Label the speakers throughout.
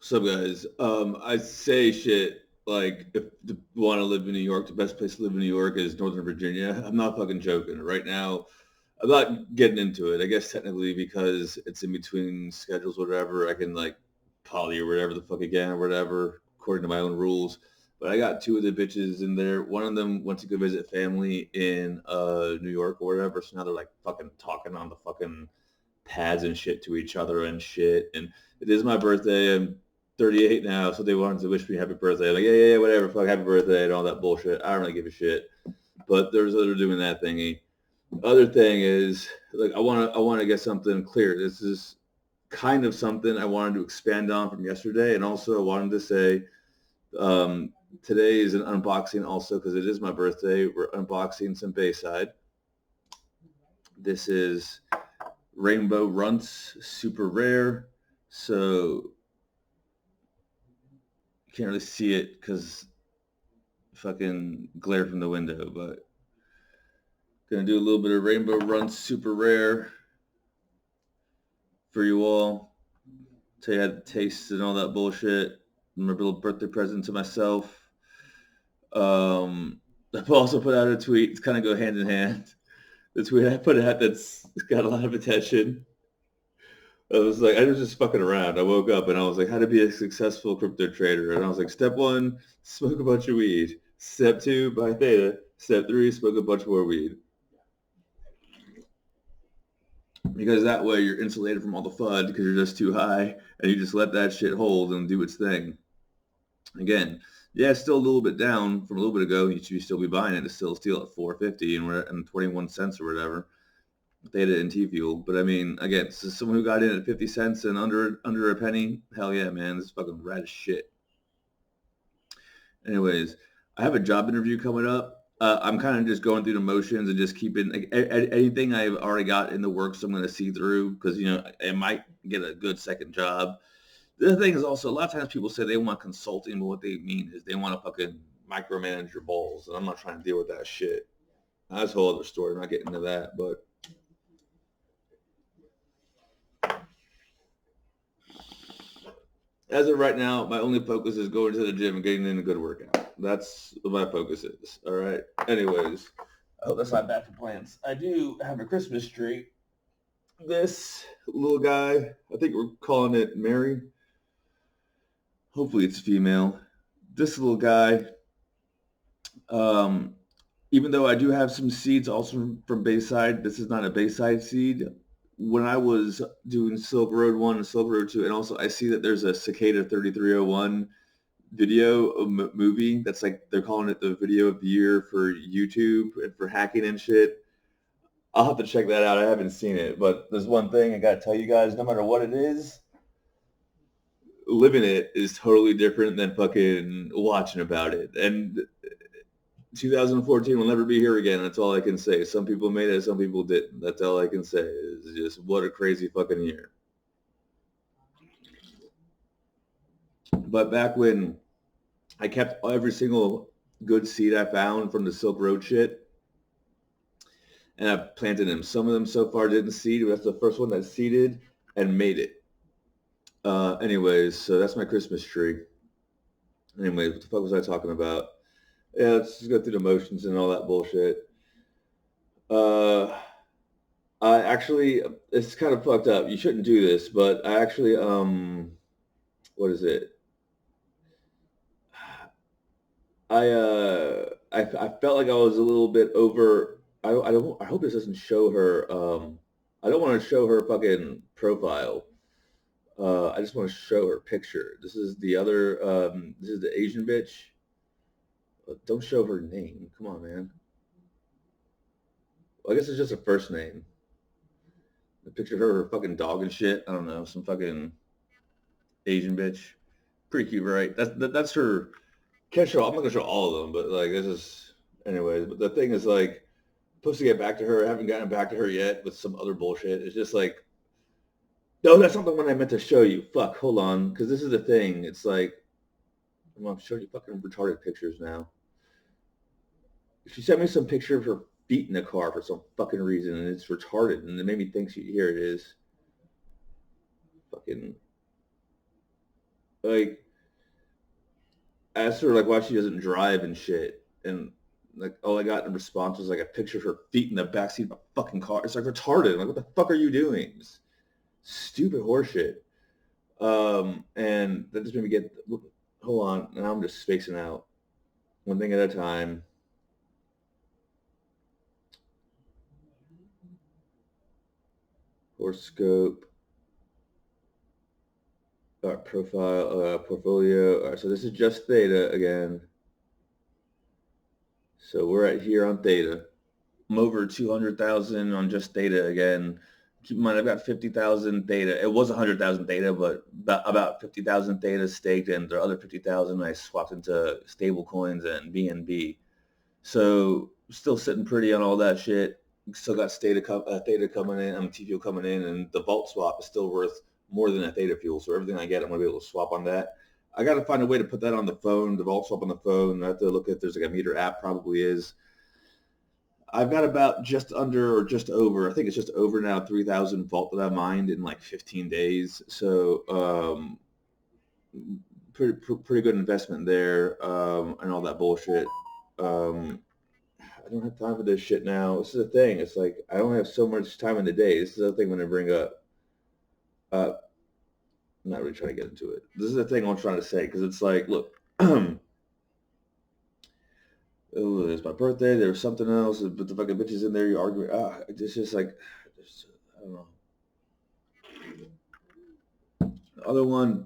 Speaker 1: So guys, I say shit like if you want to live in New York, the best place to live in New York is Northern Virginia. I'm not fucking joking. Right now, I'm not getting into it. I guess technically because it's in between schedules, whatever. I can like poly or whatever the fuck again or whatever according to my own rules. But I got two of the bitches in there. One of them went to go visit family in New York or whatever. So now they're like fucking talking on the fucking pads and shit to each other and shit. And it is my birthday. I'm 38 now, so they wanted to wish me happy birthday. I'm like, yeah, whatever, fuck, happy birthday and all that bullshit. I don't really give a shit. But there's other doing that thingy. Other thing is, like, I want to get something clear. This is kind of something I wanted to expand on from yesterday, and also I wanted to say today is an unboxing also because it is my birthday. We're unboxing some Bayside. This is Rainbow Runts, super rare. So you can't really see it because fucking glare from the window, but gonna do a little bit of Rainbow Runts, super rare for you all. Tell you how to taste and all that bullshit. My little birthday present to myself. I've also put out a tweet. It's kind of go hand in hand. The tweet I put out that's got a lot of attention. I was like, I was just fucking around. I woke up and I was like, how to be a successful crypto trader. And I was like, step one, smoke a bunch of weed. Step two, buy theta. Step three, smoke a bunch more weed. Because that way you're insulated from all the FUD because you're just too high and you just let that shit hold and do its thing. Again, yeah, it's still a little bit down from a little bit ago. You should still be buying it. It's still at 450 and we're at 21 cents or whatever. Theta and T Fuel. But I mean, again, this is someone who got in at 50 cents and under a penny. Hell yeah, man. This is fucking rad as shit. Anyways, I have a job interview coming up. I'm kind of just going through the motions and just keeping like, anything I've already got in the works. I'm going to see through because I might get a good second job. The other thing is also a lot of times people say they want consulting, but what they mean is they want to fucking micromanage your balls, and I'm not trying to deal with that shit. That's a whole other story. I'm not getting into that, but as of right now, my only focus is going to the gym and getting in a good workout. That's what my focus is. All right. Anyways, I hope that's not bad for plans. I do have a Christmas tree. This little guy, I think we're calling it Mary. Hopefully it's female. This little guy, um, even though I do have some seeds also from Bayside, this is not a Bayside seed. When I was doing Silk Road 1 and Silk Road 2, and also I see that there's a Cicada 3301 video movie that's like they're calling it the video of the year for YouTube and for hacking and shit. I'll have to check that out. I haven't seen it, but there's one thing I gotta tell you guys: no matter what it is, living it is totally different than fucking watching about it. And 2014 will never be here again. That's all I can say. Some people made it, some people didn't. That's all I can say. Is just what a crazy fucking year. But back when I kept every single good seed I found from the Silk Road shit, and I planted them. Some of them so far didn't seed. But that's the first one that seeded and made it. Anyways, so that's my Christmas tree. Anyways, what the fuck was I talking about? Yeah, let's just go through the motions and all that bullshit. I actually, it's kind of fucked up. You shouldn't do this, but I actually, what is it? I felt like I was a little bit over. I don't. I hope this doesn't show her. I don't want to show her fucking profile. I just want to show her picture. This is the other. This is the Asian bitch. Don't show her name. Come on, man. Well, I guess it's just a first name. The picture of her fucking dog and shit. I don't know. Some fucking Asian bitch. Pretty cute, right? That's her. Can't show. I'm not gonna show all of them, but like this is. Anyways, but the thing is like, supposed to get back to her. I haven't gotten back to her yet with some other bullshit. It's just like, no, that's not the one I meant to show you. Fuck, hold on, because this is the thing. It's like, well, I'm showing you fucking retarded pictures now. She sent me some picture of her feet in the car for some fucking reason, and it's retarded, and it made me think. Here it is. Fucking Like, I asked her like why she doesn't drive and shit, and like all I got in response was like a picture of her feet in the backseat of a fucking car. It's like retarded. I'm like, what the fuck are you doing? It's stupid horseshit. And that just made me get. Hold on, now I'm just spacing out. One thing at a time. Horoscope. Profile, portfolio. All right, so this is just theta again. So we're at here on theta. I'm over 200,000 on just theta again. Keep in mind, I've got 50,000 theta. It was 100,000 theta, but about 50,000 theta staked, and the other 50,000 I swapped into stable coins and BNB. So still sitting pretty on all that shit. Still got theta coming in, TFuel coming in, and the vault swap is still worth more than a theta fuel. So everything I get, I'm gonna be able to swap on that. I got to find a way to put that on the phone, the vault swap on the phone. I have to look at if there's like a meter app, probably is. I've got about just under or just over, I think it's just over now, 3,000 vault that I mined in like 15 days. So pretty good investment there, and all that bullshit. Um, I don't have time for this shit now. This is the thing. It's like I don't have so much time in the day. This is the thing I'm going to bring up. I'm not really trying to get into it. This is the thing I'm trying to say because it's like, look, oh, it's my birthday. There was something else, but the fucking bitches in there. You arguing. It's just like, I don't know. The other one,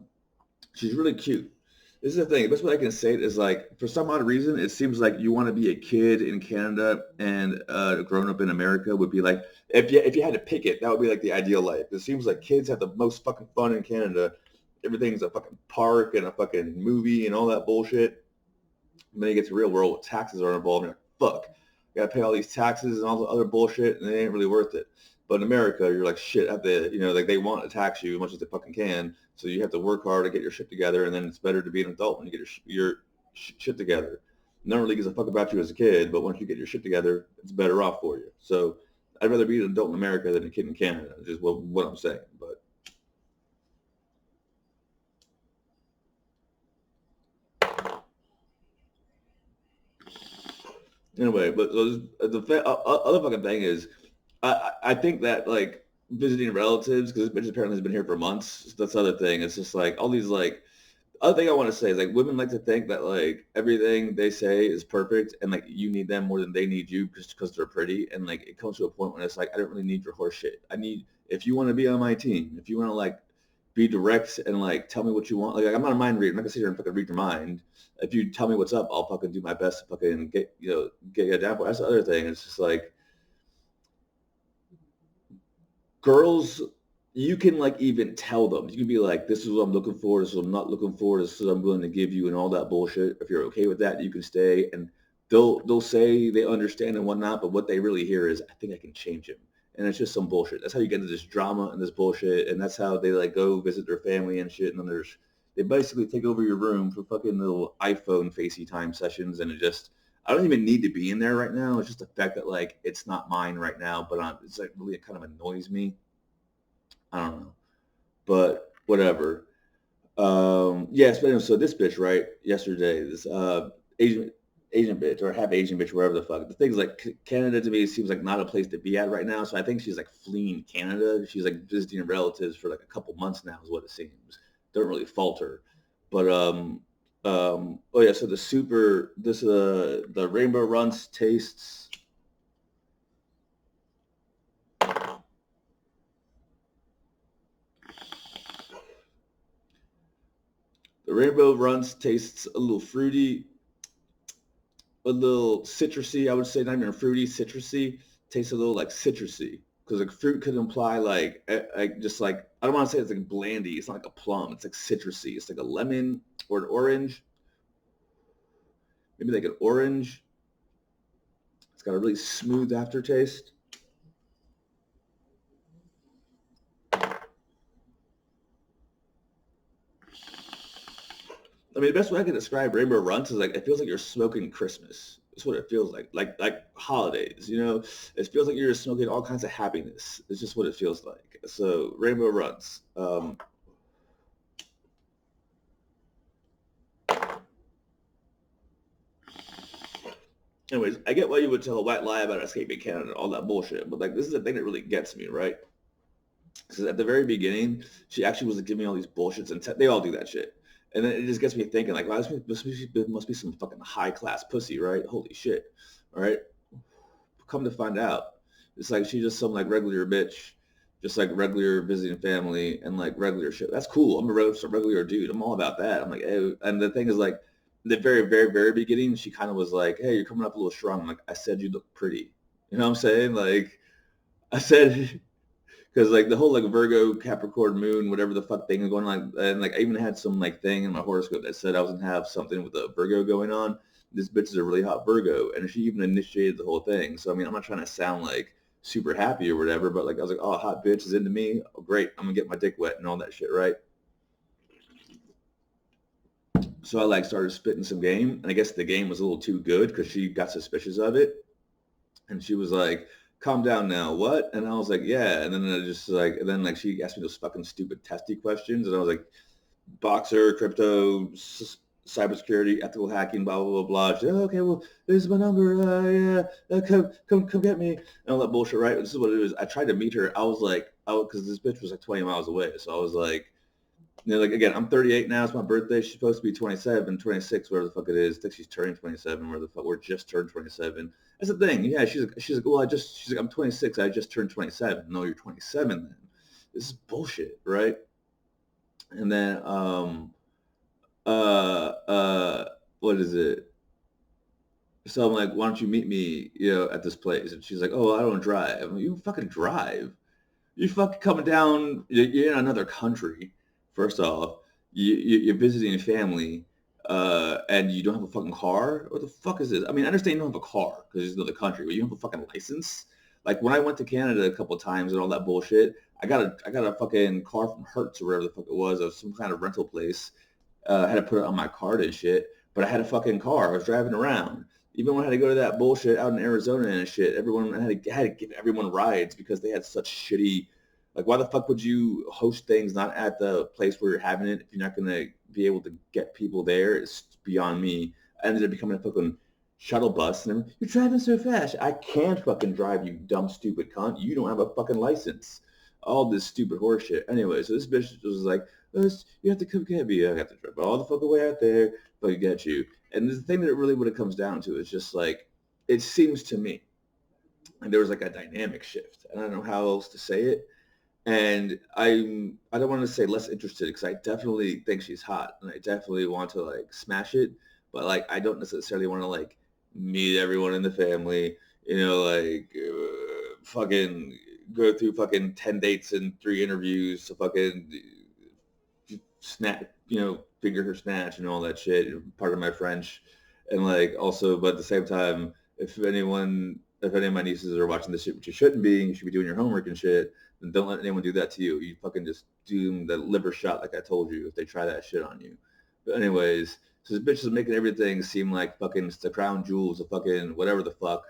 Speaker 1: she's really cute. This is the thing. The best way I can say it is like, for some odd reason, it seems like you want to be a kid in Canada and grown up in America would be like, if you had to pick it, that would be like the ideal life. It seems like kids have the most fucking fun in Canada. Everything's a fucking park and a fucking movie and all that bullshit. And then you get to real world, taxes are involved. And you're like, fuck, you gotta pay all these taxes and all the other bullshit, and it ain't really worth it. But in America, you're like, shit, have to, like they want to tax you as much as they fucking can. So you have to work hard to get your shit together, and then it's better to be an adult when you get your shit together. No one really gives a fuck about you as a kid, but once you get your shit together, it's better off for you. So I'd rather be an adult in America than a kid in Canada. Is just what I'm saying. But anyway, but the other fucking thing is, I think that like visiting relatives because this bitch apparently has been here for months. That's the other thing. It's just like all these like other thing I want to say is like women like to think that like everything they say is perfect and like you need them more than they need you just because they're pretty and like it comes to a point when it's like I don't really need your horse shit. I need if you want to be on my team, if you want to like be direct and like tell me what you want. Like I'm not a mind reader. I'm not gonna sit here and fucking read your mind. If you tell me what's up, I'll fucking do my best to fucking get you down. That's the other thing. It's just like girls you can like even tell them. You can be like, this is what I'm looking for, this is what I'm not looking for, this is what I'm willing to give you and all that bullshit. If you're okay with that, you can stay. And they'll say they understand and whatnot, but what they really hear is, I think I can change him. And it's just some bullshit. That's how you get into this drama and this bullshit. And that's how they like go visit their family and shit. And then they basically take over your room for fucking little iPhone FaceTime sessions. And it just, I don't even need to be in there right now. It's just the fact that like it's not mine right now, but it's like really it kind of annoys me. I don't know, but whatever. Yes, but anyway, so this bitch, right? Yesterday, this Asian Asian bitch or half Asian bitch, wherever the fuck. The thing is, like, Canada to me seems like not a place to be at right now. So I think she's like fleeing Canada. She's like visiting relatives for like a couple months now, is what it seems. Don't really falter, but oh yeah. So the Rainbow Runs tastes. The Rainbow Runs tastes a little fruity, a little citrusy. I would say not even fruity, citrusy. Tastes a little like citrusy because like fruit could imply like just like I don't want to say it's like blandy. It's not like a plum. It's like citrusy. It's like a lemon or an orange. Maybe like an orange. It's got a really smooth aftertaste. I mean, the best way I can describe Rainbow Runs is like it feels like you're smoking Christmas. That's what it feels like holidays. It feels like you're smoking all kinds of happiness. It's just what it feels like. So Rainbow Runs. Anyways, I get why you would tell a white lie about escaping Canada and all that bullshit, but like this is the thing that really gets me, right? Because at the very beginning, she actually was like, giving me all these bullshits, and they all do that shit. And then it just gets me thinking, like, wow, this must be some fucking high class pussy, right? Holy shit, all right. Come to find out, it's like she's just some like regular bitch, just like regular visiting family and like regular shit. That's cool. I'm a regular dude. I'm all about that. I'm like, hey, and the thing is like, the very, very, very beginning, she kind of was like, hey, you're coming up a little strong. I'm like, I said you look pretty. You know what I'm saying? Like, I said, because like the whole like Virgo Capricorn moon whatever the fuck thing is going on, and like I even had some like thing in my horoscope that said I was gonna have something with a Virgo going on. This bitch is a really hot Virgo, and she even initiated the whole thing. So I mean, I'm not trying to sound like super happy or whatever, but like I was like, oh, hot bitch is into me. Oh, great, I'm gonna get my dick wet and all that shit, right? So I like started spitting some game, and I guess the game was a little too good because she got suspicious of it. And she was like, calm down now, what? And I was like, yeah. And then I just like, and then like she asked me those fucking stupid testy questions. And I was like, boxer, crypto, cybersecurity, ethical hacking, blah, blah, blah, blah. She said, oh, okay, well, this is my number. Yeah, come get me. And all that bullshit, right? This is what it is. I tried to meet her. I was like, because this bitch was like 20 miles away. So I was like, like again, I'm 38 now. It's my birthday. She's supposed to be 27, 26, whatever the fuck it is. I think she's turning 27. Where the fuck we're just turned 27. That's the thing. Yeah, she's like, well, she's like, I'm 26. I just turned 27. No, you're 27 then. This is bullshit, right? And then uh uh what is it? So I'm like, why don't you meet me, at this place? And she's like, oh, I don't drive. I'm like, you fucking drive. You fucking coming down. You're in another country. First off, you're visiting family, and you don't have a fucking car. What the fuck is this? I mean, I understand you don't have a car because it's another country, but you have a fucking license. Like when I went to Canada a couple of times and all that bullshit, I got a fucking car from Hertz or whatever the fuck it was, of some kind of rental place. I had to put it on my card and shit, but I had a fucking car. I was driving around. Even when I had to go to that bullshit out in Arizona and shit, everyone I had to give everyone rides because they had such shitty. Like, why the fuck would you host things not at the place where you're having it if you're not gonna be able to get people there? It's beyond me. I ended up becoming a fucking shuttle bus, and you're driving so fast. I can't fucking drive, you dumb stupid cunt. You don't have a fucking license. All this stupid horse shit. Anyway, so this bitch was like, you have to come get me. I have to drive all the fucking way out there, but I get you. And the thing that really what it comes down to is just like, it seems to me like there was like a dynamic shift. I don't know how else to say it. And I don't want to say less interested because I definitely think she's hot and I definitely want to like smash it, but like I don't necessarily want to like meet everyone in the family, like fucking go through fucking 10 dates and 3 interviews to fucking snatch, finger her snatch and all that shit. Part of my French, and like also, but at the same time, if any of my nieces are watching this shit, which you shouldn't be, you should be doing your homework and shit. Then don't let anyone do that to you. You fucking just do them the liver shot, like I told you, if they try that shit on you. But anyways, so this bitch is making everything seem like fucking it's the crown jewels, the fucking whatever the fuck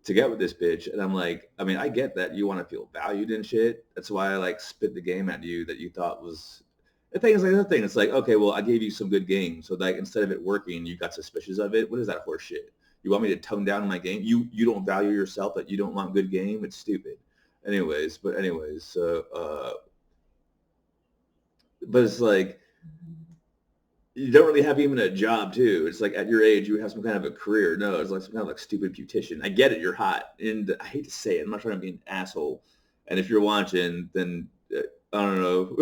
Speaker 1: to get with this bitch. And I'm like, I mean, I get that you want to feel valued and shit. That's why I like spit the game at you that you thought was. The thing is like the other thing. It's like, okay, well, I gave you some good game, so like instead of it working, you got suspicious of it. What is that horse shit? You want me to tone down my game? You don't value yourself, that you don't want good game. It's stupid. Anyways, so but it's like you don't really have even a job too. It's like at your age you have some kind of a career. No, it's like some kind of like stupid beautician. I get it, you're hot, and I hate to say it. I'm not trying to be an asshole. And if you're watching, then I don't know.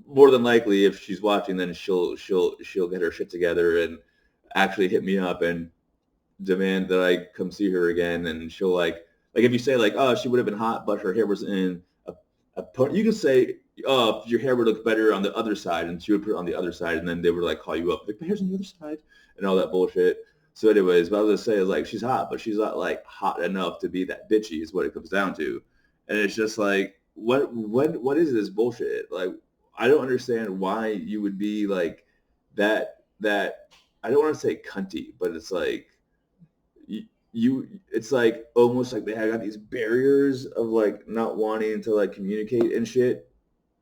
Speaker 1: More than likely, if she's watching, then she'll get her shit together and actually hit me up and demand that I come see her again. And she'll like if you say like, oh, she would have been hot, but her hair was in a put. You can say, oh, your hair would look better on the other side, and she would put it on the other side, and then they would like call you up, like, my hair's on the other side, and all that bullshit. So, anyways, what I was gonna say is like she's hot, but she's not like hot enough to be that bitchy. Is what it comes down to, and it's just like, what is this bullshit? Like, I don't understand why you would be like that. I don't want to say cunty, but it's like it's like almost like they have got these barriers of like not wanting to like communicate and shit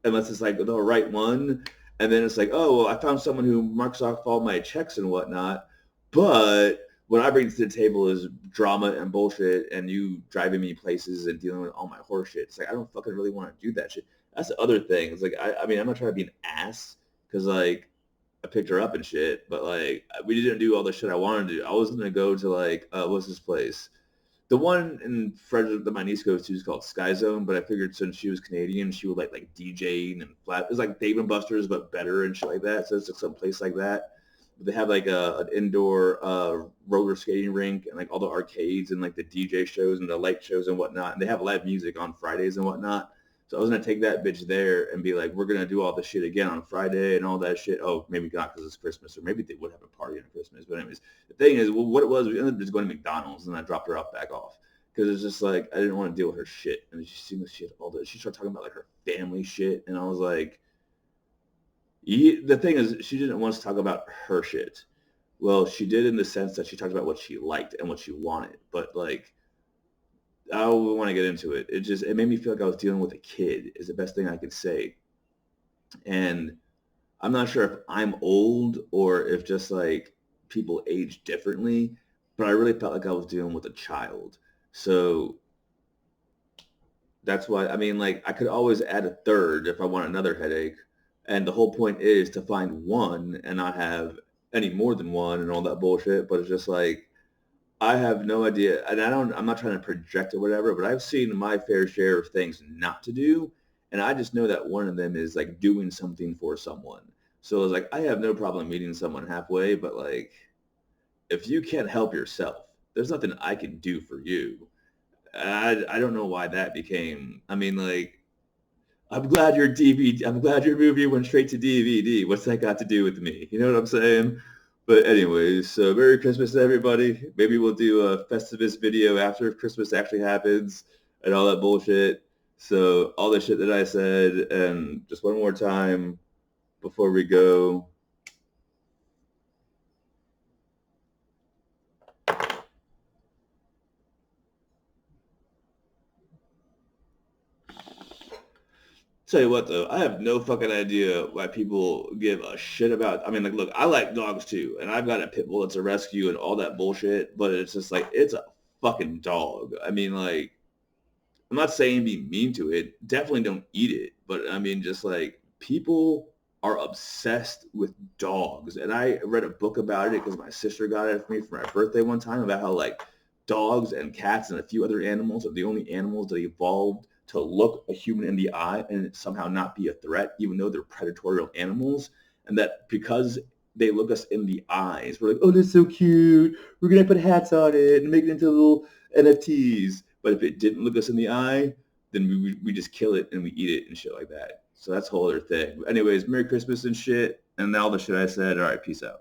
Speaker 1: unless it's like the right one. And then it's like, oh, well, I found someone who marks off all my checks and whatnot, but what I bring to the table is drama and bullshit, and you driving me places and dealing with all my horse shit. It's like I don't fucking really want to do that shit. That's the other thing. It's like I mean, I'm not trying to be an ass because like I picked her up and shit, but like we didn't do all the shit I wanted to do. I was gonna go to like what's this place? The one in Frederick that my niece goes to is called Sky Zone, but I figured since she was Canadian, she would like DJing and flat. It's like Dave and Buster's, but better and shit like that. So it's like some place like that. But they have like an indoor roller skating rink and like all the arcades and like the DJ shows and the light shows and whatnot. And they have live music on Fridays and whatnot. So I was gonna take that bitch there and be like, we're gonna do all this shit again on Friday and all that shit. Oh, maybe not because it's Christmas, or maybe they would have a party on Christmas. But anyways, the thing is, well, what it was, we ended up just going to McDonald's and I dropped her off back off because it's just like I didn't want to deal with her shit. And she seemed like she had all this. She started talking about like her family shit, and I was like, the thing is, she didn't want to talk about her shit. Well, she did in the sense that she talked about what she liked and what she wanted, but like I don't want to get into it. It made me feel like I was dealing with a kid is the best thing I could say. And I'm not sure if I'm old or if just like people age differently, but I really felt like I was dealing with a child. So that's why I mean like I could always add a third if I want another headache. And the whole point is to find one and not have any more than one and all that bullshit. But it's just like I have no idea, and I'm not trying to project or whatever, but I've seen my fair share of things not to do, and I just know that one of them is like doing something for someone. So it's like I have no problem meeting someone halfway, but like if you can't help yourself, there's nothing I can do for you. I don't know why that became. I mean, like I'm glad your DVD. I'm glad your movie went straight to DVD. What's that got to do with me? You know what I'm saying? But anyways, so Merry Christmas to everybody. Maybe we'll do a Festivus video after Christmas actually happens and all that bullshit. So all the shit that I said, and just one more time before we go. Tell you what though, I have no fucking idea why people give a shit about. I mean, like, look, I like dogs too, and I've got a pit bull that's a rescue and all that bullshit. But it's just like it's a fucking dog. I mean, like, I'm not saying be mean to it. Definitely don't eat it. But I mean, just like people are obsessed with dogs, and I read a book about it because my sister got it for me for my birthday one time about how like dogs and cats and a few other animals are the only animals that evolved to look a human in the eye and somehow not be a threat, even though they're predatory animals, and that because they look us in the eyes, we're like, oh, that's so cute. We're gonna put hats on it and make it into little NFTs. But if it didn't look us in the eye, then we just kill it and we eat it and shit like that. So that's a whole other thing. But anyways, Merry Christmas and shit. And all the shit I said. All right, peace out.